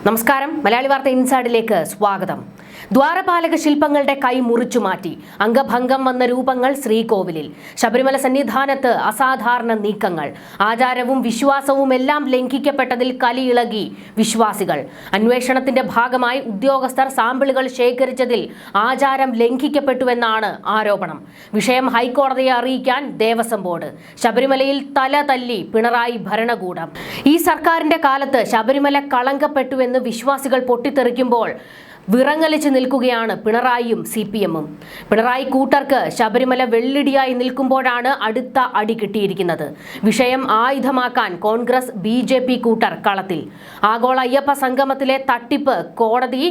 നമസ്കാരം. മലയാളി വാർത്ത ഇൻസൈഡിലേക്ക് സ്വാഗതം. ദ്വാരപാലക ശില്പങ്ങളുടെ കൈ മുറിച്ചു മാറ്റി. അംഗഭംഗം വന്ന രൂപങ്ങൾ ശ്രീകോവിലിൽ. ശബരിമല സന്നിധാനത്ത് അസാധാരണ നീക്കങ്ങൾ. ആചാരവും വിശ്വാസവും എല്ലാം ലംഘിക്കപ്പെട്ടതിൽ കലിയിളകി വിശ്വാസികൾ. അന്വേഷണത്തിന്റെ ഭാഗമായി ഉദ്യോഗസ്ഥർ സാമ്പിളുകൾ ശേഖരിച്ചതിൽ ആചാരം ലംഘിക്കപ്പെട്ടുവെന്നാണ് ആരോപണം. വിഷയം ഹൈക്കോടതിയെ അറിയിക്കാൻ ദേവസ്വം ബോർഡ്. ശബരിമലയിൽ തല തല്ലി പിണറായി ഭരണകൂടം. ഈ സർക്കാരിന്റെ കാലത്ത് ശബരിമല കളങ്കപ്പെട്ടുവെന്ന് വിശ്വാസികൾ പൊട്ടിത്തെറിക്കുമ്പോൾ വിറങ്ങലിച്ച് നിൽക്കുകയാണ് പിണറായിയും CPM-ഉം. പിണറായി കൂട്ടർക്ക് ശബരിമല വെള്ളിടിയായി നിൽക്കുമ്പോഴാണ് അടുത്ത അടി കിട്ടിയിരിക്കുന്നത്. വിഷയം ആയുധമാക്കാൻ കോൺഗ്രസ് BJP കൂട്ടർ കളത്തിൽ. ആഗോള അയ്യപ്പ സംഗമത്തിലെ തട്ടിപ്പ് കോടതി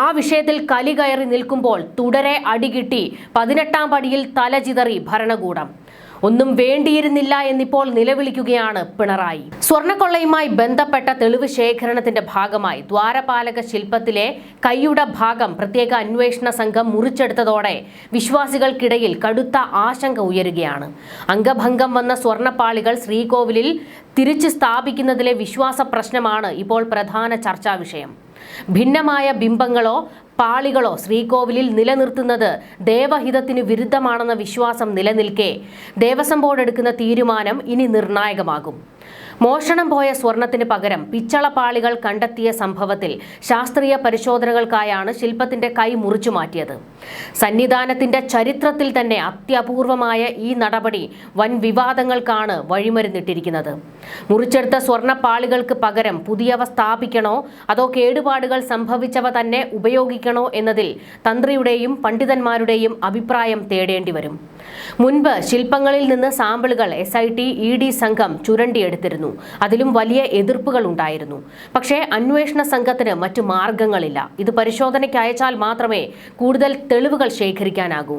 ആ വിഷയത്തിൽ കലി കയറി നിൽക്കുമ്പോൾ തുടരെ അടികിട്ടി 18-ാം പടിയിൽ തലചിതറി ഭരണകൂടം. ഒന്നും വേണ്ടിയിരുന്നില്ല എന്നിപ്പോൾ നിലവിളിക്കുകയാണ് പിണറായി. സ്വർണ്ണക്കൊള്ളയുമായി ബന്ധപ്പെട്ട തെളിവ് ശേഖരണത്തിന്റെ ഭാഗമായി ദ്വാരപാലക ശില്പത്തിലെ കൈയുടെ ഭാഗം പ്രത്യേക അന്വേഷണ സംഘം മുറിച്ചെടുത്തതോടെ വിശ്വാസികൾക്കിടയിൽ കടുത്ത ആശങ്ക ഉയരുകയാണ്. അംഗഭംഗം വന്ന സ്വർണ്ണപ്പാളികൾ ശ്രീകോവിലിൽ തിരിച്ചു സ്ഥാപിക്കുന്നതിലെ വിശ്വാസ പ്രശ്നമാണ് ഇപ്പോൾ പ്രധാന ചർച്ചാ വിഷയം. ഭിന്നമായ ബിംബങ്ങളോ പാളികളോ ശ്രീകോവിലിൽ നിലനിർത്തുന്നത് ദേവഹിതത്തിന് വിരുദ്ധമാണെന്ന വിശ്വാസം നിലനിൽക്കെ ദേവസ്വം ബോർഡ് എടുക്കുന്ന തീരുമാനം ഇനി നിർണായകമാകും. മോഷണം പോയ സ്വർണത്തിന് പകരം പിച്ചളപ്പാളികൾ കണ്ടെത്തിയ സംഭവത്തിൽ ശാസ്ത്രീയ പരിശോധനകൾക്കായാണ് ശില്പത്തിന്റെ കൈ മുറിച്ചു മാറ്റിയത്. സന്നിധാനത്തിന്റെ ചരിത്രത്തിൽ തന്നെ അത്യപൂർവമായ ഈ നടപടി വൻ വിവാദങ്ങൾക്കാണ് വഴിമരുന്നിട്ടിരിക്കുന്നത്. മുറിച്ചെടുത്ത സ്വർണ്ണപ്പാളികൾക്ക് പകരം പുതിയവ സ്ഥാപിക്കണോ അതോ കേടുപാടുകൾ സംഭവിച്ചവ തന്നെ ഉപയോഗിക്കണോ എന്നതിൽ തന്ത്രിയുടെയും പണ്ഡിതന്മാരുടെയും അഭിപ്രായം തേടേണ്ടി വരും. മുൻപ് ശില്പങ്ങളിൽ നിന്ന് സാമ്പിളുകൾ SIT ED സംഘം ചുരണ്ടിയെടുത്തിരുന്നു. അതിലും വലിയ എതിർപ്പുകൾ ഉണ്ടായിരുന്നു. പക്ഷേ അന്വേഷണ സംഘത്തിന് മറ്റു മാർഗങ്ങളില്ല. ഇത് പരിശോധനയ്ക്ക് അയച്ചാൽ മാത്രമേ കൂടുതൽ തെളിവുകൾ ശേഖരിക്കാനാകൂ.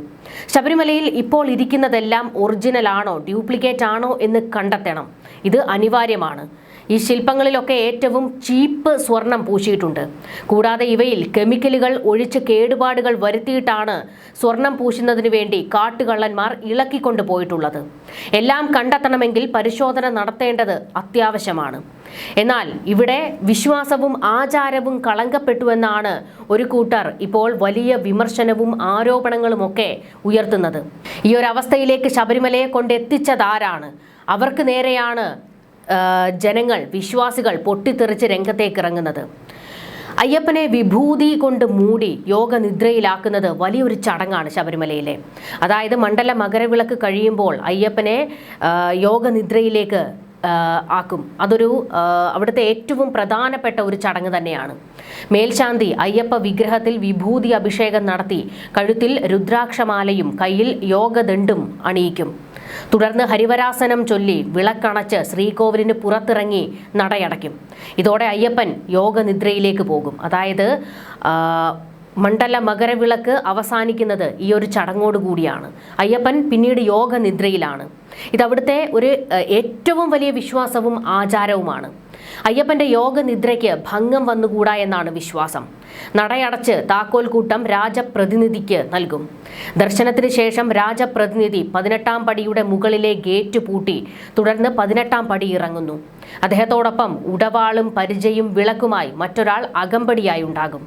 ശബരിമലയിൽ ഇപ്പോൾ ഇരിക്കുന്നതെല്ലാം ഒറിജിനൽ ആണോ ഡ്യൂപ്ലിക്കേറ്റ് ആണോ എന്ന് കണ്ടെത്തണം. ഇത് അനിവാര്യമാണ്. ഈ ശില്പങ്ങളിലൊക്കെ ഏറ്റവും ചീപ്പ് സ്വർണം പൂശിയിട്ടുണ്ട്. കൂടാതെ ഇവയിൽ കെമിക്കലുകൾ ഒഴിച്ച് കേടുപാടുകൾ വരുത്തിയിട്ടാണ് സ്വർണം പൂശുന്നതിന് വേണ്ടി കാട്ടുകള്ളന്മാർ ഇളക്കിക്കൊണ്ടു പോയിട്ടുള്ളത്. എല്ലാം കണ്ടെത്തണമെങ്കിൽ പരിശോധന നടത്തേണ്ടത് അത്യാവശ്യമാണ്. എന്നാൽ ഇവിടെ വിശ്വാസവും ആചാരവും കളങ്കപ്പെട്ടുവെന്നാണ് ഒരു കൂട്ടർ ഇപ്പോൾ വലിയ വിമർശനവും ആരോപണങ്ങളുമൊക്കെ ഉയർത്തുന്നത്. ഈ ഒരു അവസ്ഥയിലേക്ക് ശബരിമലയെ കൊണ്ടെത്തിച്ചതാരാണ്? അവർക്ക് നേരെയാണ് ജനങ്ങൾ, വിശ്വാസികൾ പൊട്ടിത്തെറിച്ച് രംഗത്തേക്ക് ഇറങ്ങുന്നത്. അയ്യപ്പനെ വിഭൂതി കൊണ്ട് മൂടി യോഗനിദ്രയിലാക്കുന്നത് വലിയൊരു ചടങ്ങാണ് ശബരിമലയിലെ. അതായത് മണ്ഡല മകരവിളക്ക് കഴിയുമ്പോൾ അയ്യപ്പനെ യോഗനിദ്രയിലേക്ക് ആക്കും. അതൊരു അവിടുത്തെ ഏറ്റവും പ്രധാനപ്പെട്ട ഒരു ചടങ്ങ് തന്നെയാണ്. മേൽശാന്തി അയ്യപ്പ വിഗ്രഹത്തിൽ വിഭൂതി അഭിഷേകം നടത്തി കഴുത്തിൽ രുദ്രാക്ഷമാലയും കയ്യിൽ യോഗദണ്ഡും അണിയിക്കും. തുടർന്ന് ഹരിവരാസനം ചൊല്ലി വിളക്കണച്ച് ശ്രീകോവിലിന് പുറത്തിറങ്ങി നടയടയ്ക്കും. ഇതോടെ അയ്യപ്പൻ യോഗനിദ്രയിലേക്ക് പോകും. അതായത് മണ്ഡല മകരവിളക്ക് അവസാനിക്കുന്നത് ഈ ഒരു ചടങ്ങോടുകൂടിയാണ്. അയ്യപ്പൻ പിന്നീട് യോഗനിദ്രയിലാണ്. ഇതവിടുത്തെ ഒരു ഏറ്റവും വലിയ വിശ്വാസവും ആചാരവുമാണ്. അയ്യപ്പന്റെ യോഗനിദ്രയ്ക്ക് ഭംഗം വന്നുകൂടാ എന്നാണ് വിശ്വാസം. നടയടച്ച് താക്കോൽക്കൂട്ടം രാജപ്രതിനിധിക്ക് നൽകും. ദർശനത്തിന് ശേഷം രാജപ്രതിനിധി 18-ാം പടിയുടെ മുകളിലെ ഗേറ്റ് പൂട്ടി തുടർന്ന് 18-ാം പടി ഇറങ്ങുന്നു. അദ്ദേഹത്തോടൊപ്പം ഉടവാളും പരിചയും വിളക്കുമായി മറ്റൊരാൾ അകമ്പടിയായി ഉണ്ടാകും.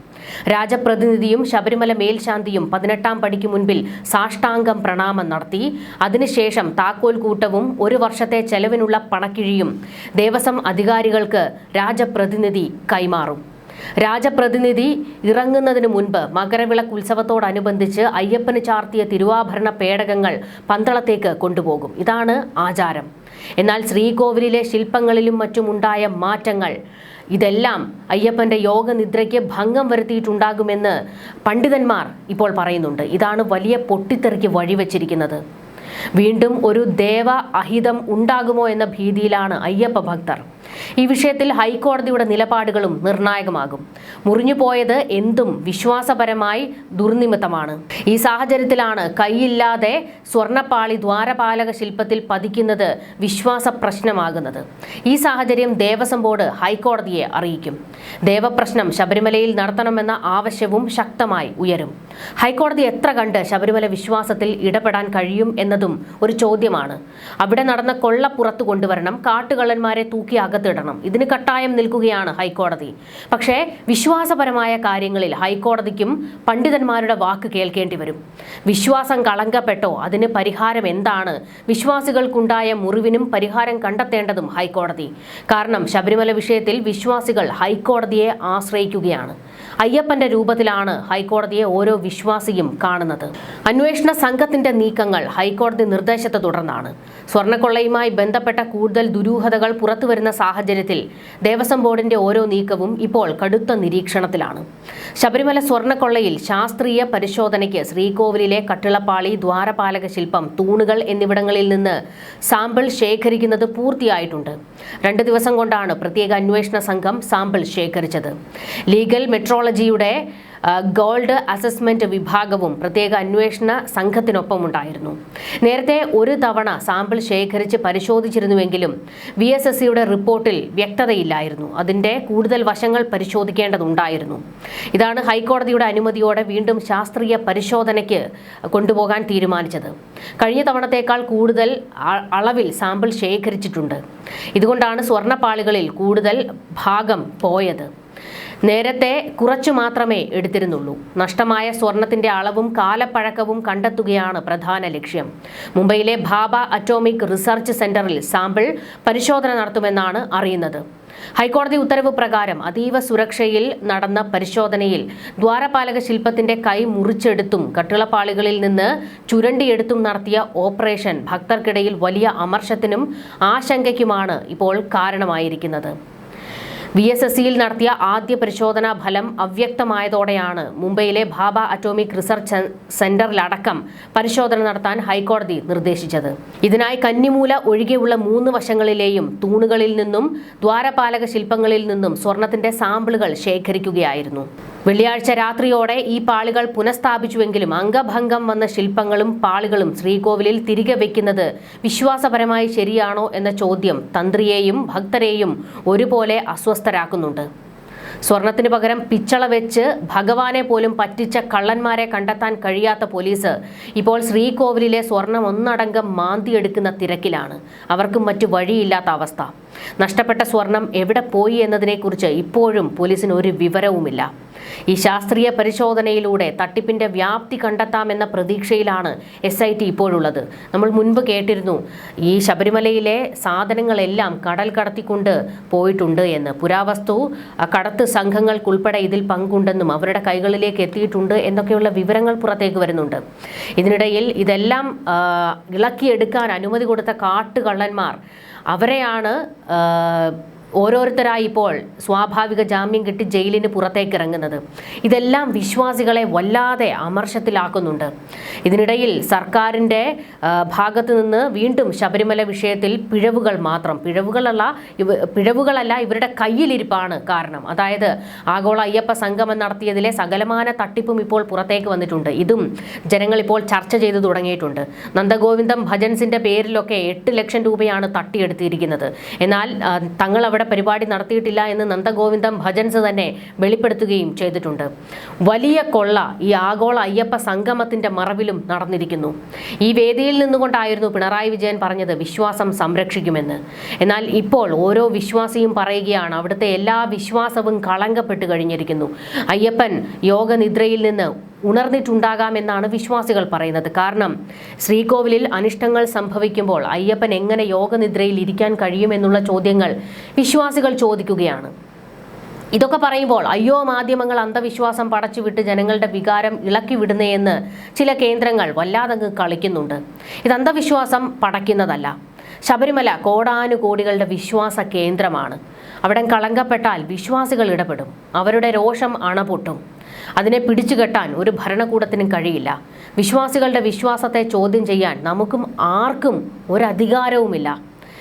രാജപ്രതിനിധിയും ശബരിമല മേൽശാന്തിയും 18-ാം പടിക്ക് മുൻപിൽ സാഷ്ടാംഗം പ്രണാമം നടത്തി അതിനുശേഷം താക്കോൽക്കൂട്ടവും 1 വർഷത്തെ ചെലവിനുള്ള പണക്കിഴിയും ദേവസ്വം അധികാരികൾക്ക് രാജപ്രതിനിധി കൈമാറും. രാജപ്രതിനിധി ഇറങ്ങുന്നതിന് മുൻപ് മകരവിളക്ക് ഉത്സവത്തോടനുബന്ധിച്ച് അയ്യപ്പന് ചാർത്തിയ തിരുവാഭരണ പേടകങ്ങൾ പന്തളത്തേക്ക് കൊണ്ടുപോകും. ഇതാണ് ആചാരം. എന്നാൽ ശ്രീകോവിലിലെ ശില്പങ്ങളിലും മറ്റുമുണ്ടായ മാറ്റങ്ങൾ ഇതെല്ലാം അയ്യപ്പന്റെ യോഗനിദ്രയ്ക്ക് ഭംഗം വരുത്തിയിട്ടുണ്ടാകുമെന്ന് പണ്ഡിതന്മാർ ഇപ്പോൾ പറയുന്നുണ്ട്. ഇതാണ് വലിയ പൊട്ടിത്തെറിക്ക് വഴിവെച്ചിരിക്കുന്നത്. വീണ്ടും ഒരു ദേവ അഹിതം ഉണ്ടാകുമോ എന്ന ഭീതിയിലാണ് അയ്യപ്പ ഭക്തർ. ഈ വിഷയത്തിൽ ഹൈക്കോടതിയുടെ നിലപാടുകളും നിർണായകമാകും. മുറിഞ്ഞുപോയത് എന്തും വിശ്വാസപരമായി ദുർനിമിത്തമാണ്. ഈ സാഹചര്യത്തിലാണ് കൈയില്ലാതെ സ്വർണ്ണപ്പാളി ദ്വാരപാലക ശില്പത്തിൽ പതിക്കുന്നത് വിശ്വാസ പ്രശ്നമാകുന്നത്. ഈ സാഹചര്യം ദേവസ്വം ബോർഡ് ഹൈക്കോടതിയെ അറിയിക്കും. ദേവപ്രശ്നം ശബരിമലയിൽ നടത്തണമെന്ന ആവശ്യവും ശക്തമായി ഉയരും. ഹൈക്കോടതി എത്ര കണ്ട് ശബരിമല വിശ്വാസത്തിൽ ഇടപെടാൻ കഴിയും എന്നതും ഒരു ചോദ്യമാണ്. അവിടെ നടന്ന കൊള്ള പുറത്തു കൊണ്ടുവരണം, കാട്ടുകള്ളന്മാരെ തൂക്കി അകത്തിടണം. ഇതിന് കട്ടായം നിൽക്കുകയാണ് ഹൈക്കോടതി. പക്ഷേ വിശ്വാസപരമായ കാര്യങ്ങളിൽ ഹൈക്കോടതിക്കും പണ്ഡിതന്മാരുടെ വാക്ക് കേൾക്കേണ്ടി വരും. വിശ്വാസം കളങ്കപ്പെട്ടോ അതിന് പരിഹാരം എന്താണ്? വിശ്വാസികൾക്കുണ്ടായ മുറിവിനും പരിഹാരം കണ്ടെത്തേണ്ടതും ഹൈക്കോടതി. കാരണം ശബരിമല വിഷയത്തിൽ വിശ്വാസികൾ ഹൈക്കോടതിയെ ആശ്രയിക്കുകയാണ്. അയ്യപ്പന്റെ രൂപത്തിലാണ് ഹൈക്കോടതിയെ ഓരോ വിശ്വാസിയും കാണുന്നത്. അന്വേഷണ സംഘത്തിന്റെ നീക്കങ്ങൾ ഹൈക്കോടതി നിർദ്ദേശത്തെ തുടർന്നാണ്. സ്വർണ്ണക്കൊള്ളയുമായി ബന്ധപ്പെട്ട കൂടുതൽ ദുരൂഹതകൾ പുറത്തുവരുന്ന സാഹചര്യത്തിൽ ദേവസ്വം ബോർഡിന്റെ ഓരോ നീക്കവും ഇപ്പോൾ കടുത്ത നിരീക്ഷണത്തിലാണ്. ശബരിമല സ്വർണ്ണക്കൊള്ളയിൽ ശാസ്ത്രീയ പരിശോധനയ്ക്ക് ശ്രീകോവിലിലെ കട്ടിളപ്പാളി, ദ്വാരപാലക ശില്പം, തൂണുകൾ എന്നിവിടങ്ങളിൽ നിന്ന് സാമ്പിൾ ശേഖരിക്കുന്നത് പൂർത്തിയായിട്ടുണ്ട്. 2 ദിവസം കൊണ്ടാണ് പ്രത്യേക അന്വേഷണ സംഘം സാമ്പിൾ ശേഖരിച്ചത്. ലീഗൽ മെട്രോളജിയുടെ ഗോൾഡ് അസസ്മെന്റ് വിഭാഗവും പ്രത്യേക അന്വേഷണ സംഘത്തിനൊപ്പം ഉണ്ടായിരുന്നു. നേരത്തെ ഒരു തവണ സാമ്പിൾ ശേഖരിച്ച് പരിശോധിച്ചിരുന്നുവെങ്കിലും VSSCയുടെ റിപ്പോർട്ടിൽ വ്യക്തതയില്ലായിരുന്നു. അതിന്റെ കൂടുതൽ വശങ്ങൾ പരിശോധിക്കേണ്ടതുണ്ടായിരുന്നു. ഇതാണ് ഹൈക്കോടതിയുടെ അനുമതിയോടെ വീണ്ടും ശാസ്ത്രീയ പരിശോധനയ്ക്ക് കൊണ്ടുപോകാൻ തീരുമാനിച്ചത്. കഴിഞ്ഞ തവണത്തേക്കാൾ കൂടുതൽ അളവിൽ സാമ്പിൾ ശേഖരിച്ചിട്ടുണ്ട്. ഇതുകൊണ്ടാണ് സ്വർണ്ണപ്പാളികളിൽ കൂടുതൽ ഭാഗം പോയത്. നേരത്തെ കുറച്ചു മാത്രമേ എടുത്തിരുന്നുള്ളൂ. നഷ്ടമായ സ്വർണത്തിന്റെ അളവും കാലപ്പഴക്കവും കണ്ടെത്തുകയാണ് പ്രധാന ലക്ഷ്യം. മുംബൈയിലെ ഭാഭ അറ്റോമിക് റിസർച്ച് സെന്ററിൽ സാമ്പിൾ പരിശോധന നടത്തുമെന്നാണ് അറിയുന്നത്. ഹൈക്കോടതി ഉത്തരവ് പ്രകാരം അതീവ സുരക്ഷയിൽ നടന്ന പരിശോധനയിൽ ദ്വാരപാലക ശില്പത്തിന്റെ കൈ മുറിച്ചെടുത്തും കട്ടിളപ്പാളികളിൽ നിന്ന് ചുരണ്ടിയെടുത്തും നടത്തിയ ഓപ്പറേഷൻ ഭക്തർക്കിടയിൽ വലിയ അമർഷത്തിനും ആശങ്കയ്ക്കുമാണ് ഇപ്പോൾ കാരണമായിരിക്കുന്നത്. VSSCയിൽ നടത്തിയ ആദ്യ പരിശോധനാ ഫലം അവ്യക്തമായതോടെയാണ് മുംബൈയിലെ ഭാഭ അറ്റോമിക് റിസർച്ച് സെന്ററിലടക്കം പരിശോധന നടത്താൻ ഹൈക്കോടതി നിർദ്ദേശിച്ചത്. ഇതിനായി കന്നിമൂല ഒഴികെയുള്ള 3 വശങ്ങളിലെയും തൂണുകളിൽ നിന്നും ദ്വാരപാലക ശില്പങ്ങളിൽ നിന്നും സ്വർണത്തിന്റെ സാമ്പിളുകൾ ശേഖരിക്കുകയായിരുന്നു. വെള്ളിയാഴ്ച രാത്രിയോടെ ഈ പാളികൾ പുനഃസ്ഥാപിച്ചുവെങ്കിലും അംഗഭംഗം വന്ന ശില്പങ്ങളും പാളികളും ശ്രീകോവിലിൽ തിരികെ വയ്ക്കുന്നത് വിശ്വാസപരമായി ശരിയാണോ എന്ന ചോദ്യം തന്ത്രിയെയും ഭക്തരെയും ഒരുപോലെ അസ്വസ്ഥരാക്കുന്നുണ്ട്. സ്വർണത്തിന് പകരം പിച്ചള വെച്ച് ഭഗവാനെ പോലും പറ്റിച്ച കള്ളന്മാരെ കണ്ടെത്താൻ കഴിയാത്ത പോലീസ് ഇപ്പോൾ ശ്രീകോവിലിലെ സ്വർണം ഒന്നടങ്കം മാന്തിയെടുക്കുന്ന തിരക്കിലാണ്. അവർക്കും മറ്റു വഴിയില്ലാത്ത അവസ്ഥ. നഷ്ടപ്പെട്ട സ്വർണം എവിടെ പോയി എന്നതിനെക്കുറിച്ച് ഇപ്പോഴും പോലീസിന് ഒരു വിവരവുമില്ല. ഈ ശാസ്ത്രീയ പരിശോധനയിലൂടെ തട്ടിപ്പിന്റെ വ്യാപ്തി കണ്ടെത്താമെന്ന പ്രതീക്ഷയിലാണ് SIT ഇപ്പോഴുള്ളത്. നമ്മൾ മുൻപ് കേട്ടിരുന്നു ഈ ശബരിമലയിലെ സാധനങ്ങളെല്ലാം കടൽ കടത്തിക്കൊണ്ട് പോയിട്ടുണ്ട് എന്ന്. പുരാവസ്തു കടത്ത് സംഘങ്ങൾക്കുൾപ്പെടെ ഇതിൽ പങ്കുണ്ടെന്നും അവരുടെ കൈകളിലേക്ക് എത്തിയിട്ടുണ്ട് എന്നൊക്കെയുള്ള വിവരങ്ങൾ പുറത്തേക്ക് വരുന്നുണ്ട്. ഇതിനിടയിൽ ഇതെല്ലാം ഇളക്കിയെടുക്കാൻ അനുമതി കൊടുത്ത കാട്ടുകള്ളന്മാർ അവരെയാണ് ഓരോരുത്തരായി ഇപ്പോൾ സ്വാഭാവിക ജാമ്യം കിട്ടി ജയിലിന് പുറത്തേക്ക് ഇറങ്ങുന്നത്. ഇതെല്ലാം വിശ്വാസികളെ വല്ലാതെ അമർഷത്തിലാക്കുന്നുണ്ട്. ഇതിനിടയിൽ സർക്കാരിൻ്റെ ഭാഗത്ത് നിന്ന് വീണ്ടും ശബരിമല വിഷയത്തിൽ പിഴവുകളല്ല ഇവരുടെ കയ്യിലിരിപ്പാണ് കാരണം. അതായത് ആഗോള അയ്യപ്പ സംഗമം നടത്തിയതിലെ സകലമാന തട്ടിപ്പും ഇപ്പോൾ പുറത്തേക്ക് വന്നിട്ടുണ്ട്. ഇതും ജനങ്ങൾ ഇപ്പോൾ ചർച്ച ചെയ്തു തുടങ്ങിയിട്ടുണ്ട്. നന്ദഗോവിന്ദം ഭജൻസിന്റെ പേരിലൊക്കെ 8 ലക്ഷം രൂപയാണ് തട്ടിയെടുത്തിരിക്കുന്നത്. എന്നാൽ തങ്ങൾ അവിടെ പരിപാടി നടത്തിയിട്ടില്ല എന്ന് നന്ദഗോവിന്ദം ഭജൻസ് തന്നെ വെളിപ്പെടുത്തുകയും ചെയ്തിട്ടുണ്ട്. വലിയ കൊള്ള ഈ ആഗോള അയ്യപ്പ സംഗമത്തിന്റെ മറവിലും നടന്നിരിക്കുന്നു. ഈ വേദിയിൽ നിന്നുകൊണ്ടായിരുന്നു പിണറായി വിജയൻ പറഞ്ഞത് വിശ്വാസം സംരക്ഷിക്കുമെന്ന്. എന്നാൽ ഇപ്പോൾ ഓരോ വിശ്വാസിയും പറയുകയാണ് അവിടുത്തെ എല്ലാ വിശ്വാസവും കളങ്കപ്പെട്ട് കഴിഞ്ഞിരിക്കുന്നു. അയ്യപ്പൻ യോഗനിദ്രയിൽ നിന്ന് ഉണർന്നിട്ടുണ്ടാകാമെന്നാണ് വിശ്വാസികൾ പറയുന്നത്. കാരണം ശ്രീകോവിലിൽ അനിഷ്ടങ്ങൾ സംഭവിക്കുമ്പോൾ അയ്യപ്പൻ എങ്ങനെ യോഗനിദ്രയിൽ ഇരിക്കാൻ കഴിയുമെന്നുള്ള ചോദ്യങ്ങൾ വിശ്വാസികൾ ചോദിക്കുകയാണ്. ഇതൊക്കെ പറയുമ്പോൾ അയ്യോ മാധ്യമങ്ങൾ അന്ധവിശ്വാസം പടച്ചുവിട്ട് ജനങ്ങളുടെ വികാരം ഇളക്കി വിടുന്നേയെന്ന് ചില കേന്ദ്രങ്ങൾ വല്ലാതങ്ങ് കളിക്കുന്നുണ്ട്. ഇത് അന്ധവിശ്വാസം പടയ്ക്കുന്നതല്ല. ശബരിമല കോടാനുകോടികളുടെ വിശ്വാസ കേന്ദ്രമാണ്. അവിടെ കളങ്കപ്പെട്ടാൽ വിശ്വാസികൾ ഇടപെടും. അവരുടെ രോഷം അണപൊട്ടും. അതിനെ പിടിച്ചുകെട്ടാൻ ഒരു ഭരണകൂടത്തിനും കഴിയില്ല. വിശ്വാസികളുടെ വിശ്വാസത്തെ ചോദ്യം ചെയ്യാൻ നമുക്കും ആർക്കും ഒരധികാരവുമില്ല.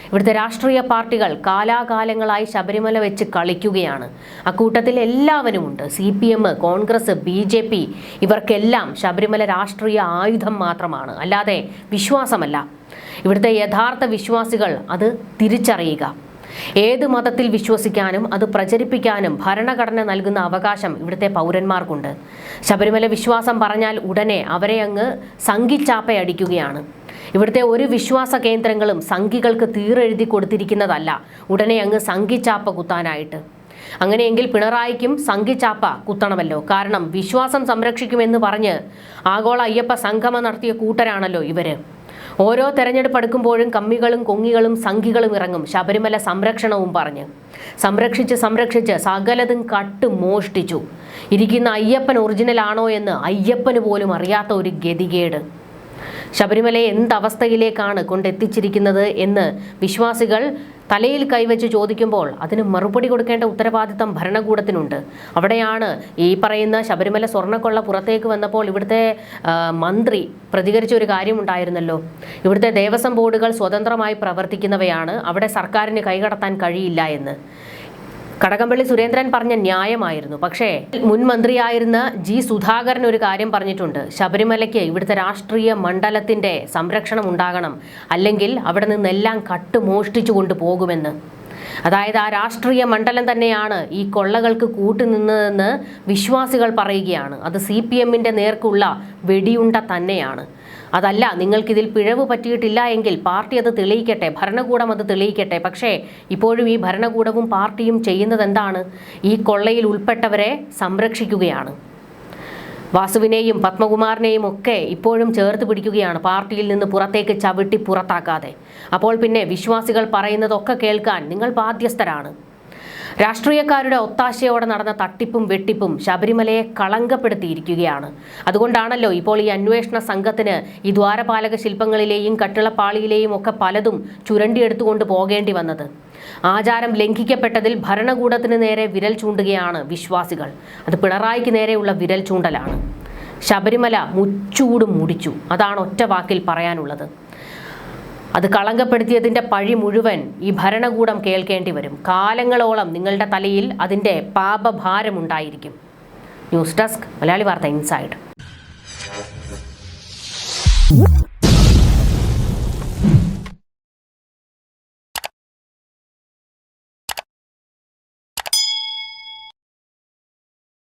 ഇവിടുത്തെ രാഷ്ട്രീയ പാർട്ടികൾ കാലാകാലങ്ങളായി ശബരിമല വെച്ച് കളിക്കുകയാണ്. അക്കൂട്ടത്തിൽ എല്ലാവരുമുണ്ട്. CPM, കോൺഗ്രസ്, BJP ഇവർക്കെല്ലാം ശബരിമല രാഷ്ട്രീയ ആയുധം മാത്രമാണ്, അല്ലാതെ വിശ്വാസമല്ല. ഇവിടുത്തെ യഥാർത്ഥ വിശ്വാസികൾ അത് തിരിച്ചറിയുക. ഏത് മതത്തിൽ വിശ്വസിക്കാനും അത് പ്രചരിപ്പിക്കാനും ഭരണഘടന നൽകുന്ന അവകാശം ഇവിടുത്തെ പൗരന്മാർക്കുണ്ട്. ശബരിമല വിശ്വാസം പറഞ്ഞാൽ ഉടനെ അവരെ അങ്ങ് സംഘിച്ചാപ്പയടിക്കുകയാണ്. ഇവിടുത്തെ ഒരു വിശ്വാസ കേന്ദ്രങ്ങളും സംഘികൾക്ക് തീരെഴുതി കൊടുത്തിരിക്കുന്നതല്ല ഉടനെ അങ്ങ് സംഘിച്ചാപ്പ കുത്താനായിട്ട്. അങ്ങനെയെങ്കിൽ പിണറായിക്കും സംഘിച്ചാപ്പ കുത്തണമല്ലോ. കാരണം വിശ്വാസം സംരക്ഷിക്കുമെന്ന് പറഞ്ഞ് ആഗോള അയ്യപ്പ സംഗമം നടത്തിയ കൂട്ടരാണല്ലോ ഇവര്. ഓരോ തെരഞ്ഞെടുപ്പ് അടുക്കുമ്പോഴും കമ്മികളും കൊങ്ങികളും സംഘികളും ഇറങ്ങും ശബരിമല സംരക്ഷണവും പറഞ്ഞ്. സംരക്ഷിച്ച് സകലതും കട്ട് മോഷ്ടിച്ചു. ഇരിക്കുന്ന അയ്യപ്പൻ ഒറിജിനൽ ആണോ എന്ന് അയ്യപ്പന് പോലും അറിയാത്ത ഒരു ഗതികേട്. ശബരിമലയെ എന്തവസ്ഥയിലേക്കാണ് കൊണ്ടെത്തിച്ചിരിക്കുന്നത് എന്ന് വിശ്വാസികൾ തലയിൽ കൈവച്ച് ചോദിക്കുമ്പോൾ അതിന് മറുപടി കൊടുക്കേണ്ട ഉത്തരവാദിത്തം ഭരണകൂടത്തിനുണ്ട്. അവിടെയാണ് ഈ പറയുന്ന ശബരിമല സ്വർണ്ണക്കൊള്ള പുറത്തേക്ക് വന്നപ്പോൾ ഇവിടുത്തെ മന്ത്രി പ്രതികരിച്ച ഒരു കാര്യമുണ്ടായിരുന്നല്ലോ. ഇവിടുത്തെ ദേവസ്വം ബോർഡുകൾ സ്വതന്ത്രമായി പ്രവർത്തിക്കുന്നവയാണ്, അവിടെ സർക്കാരിന് കൈകടത്താൻ കഴിയില്ല എന്ന്. കടകംപള്ളി സുരേന്ദ്രൻ പറഞ്ഞ ന്യായമായിരുന്നു. പക്ഷേ മുൻ മന്ത്രിയായിരുന്ന ജി സുധാകരൻ ഒരു കാര്യം പറഞ്ഞിട്ടുണ്ട്. ശബരിമലയ്ക്ക് ഇവിടുത്തെ രാഷ്ട്രീയ മണ്ഡലത്തിൻ്റെ സംരക്ഷണം ഉണ്ടാകണം, അല്ലെങ്കിൽ അവിടെ നിന്നെല്ലാം കട്ട് മോഷ്ടിച്ചു കൊണ്ടുപോകുമെന്ന്. അതായത് ആ രാഷ്ട്രീയ മണ്ഡലം തന്നെയാണ് ഈ കൊള്ളകൾക്ക് കൂട്ടുനിന്നതെന്ന് വിശ്വാസികൾ പറയുകയാണ്. അത് CPM-ന്റെ നേർക്കുള്ള വെടിയുണ്ട തന്നെയാണ്. അതല്ല, നിങ്ങൾക്കിതിൽ പിഴവ് പറ്റിയിട്ടില്ല എങ്കിൽ പാർട്ടി അത് തെളിയിക്കട്ടെ, ഭരണകൂടം അത് തെളിയിക്കട്ടെ. പക്ഷേ ഇപ്പോഴും ഈ ഭരണകൂടവും പാർട്ടിയും ചെയ്യുന്നത് എന്താണ്? ഈ കൊള്ളയിൽ ഉൾപ്പെട്ടവരെ സംരക്ഷിക്കുകയാണ്. വാസുവിനെയും പത്മകുമാറിനെയും ഒക്കെ ഇപ്പോഴും ചേർത്ത് പിടിക്കുകയാണ്, പാർട്ടിയിൽ നിന്ന് പുറത്തേക്ക് ചവിട്ടി പുറത്താക്കാതെ. അപ്പോൾ പിന്നെ വിശ്വാസികൾ പറയുന്നതൊക്കെ കേൾക്കാൻ നിങ്ങൾ ബാധ്യസ്ഥരാണ്. രാഷ്ട്രീയക്കാരുടെ ഒത്താശയോടെ നടന്ന തട്ടിപ്പും വെട്ടിപ്പും ശബരിമലയെ കളങ്കപ്പെടുത്തിയിരിക്കുകയാണ്. അതുകൊണ്ടാണല്ലോ ഇപ്പോൾ ഈ അന്വേഷണ സംഘത്തിന് ഈ ദ്വാരപാലക ശില്പങ്ങളിലെയും കട്ടിളപ്പാളിയിലെയും ഒക്കെ പലതും ചുരണ്ടിയെടുത്തുകൊണ്ട് പോകേണ്ടി വന്നത്. ആചാരം ലംഘിക്കപ്പെട്ടതിൽ ഭരണകൂടത്തിന് നേരെ വിരൽ ചൂണ്ടുകയാണ് വിശ്വാസികൾ. അത് പിണറായിക്ക് നേരെയുള്ള വിരൽ ചൂണ്ടലാണ്. ശബരിമല മുച്ചൂടും മുടിച്ചു, അതാണ് ഒറ്റ വാക്കിൽ പറയാനുള്ളത്. അത് കളങ്കപ്പെടുത്തിയതിൻ്റെ പഴി മുഴുവൻ ഈ ഭരണകൂടം കേൾക്കേണ്ടി വരും. കാലങ്ങളോളം നിങ്ങളുടെ തലയിൽ അതിൻ്റെ പാപഭാരമുണ്ടായിരിക്കും. ന്യൂസ് ഡെസ്ക് മലയാളി വാർത്ത ഇൻസൈഡ്.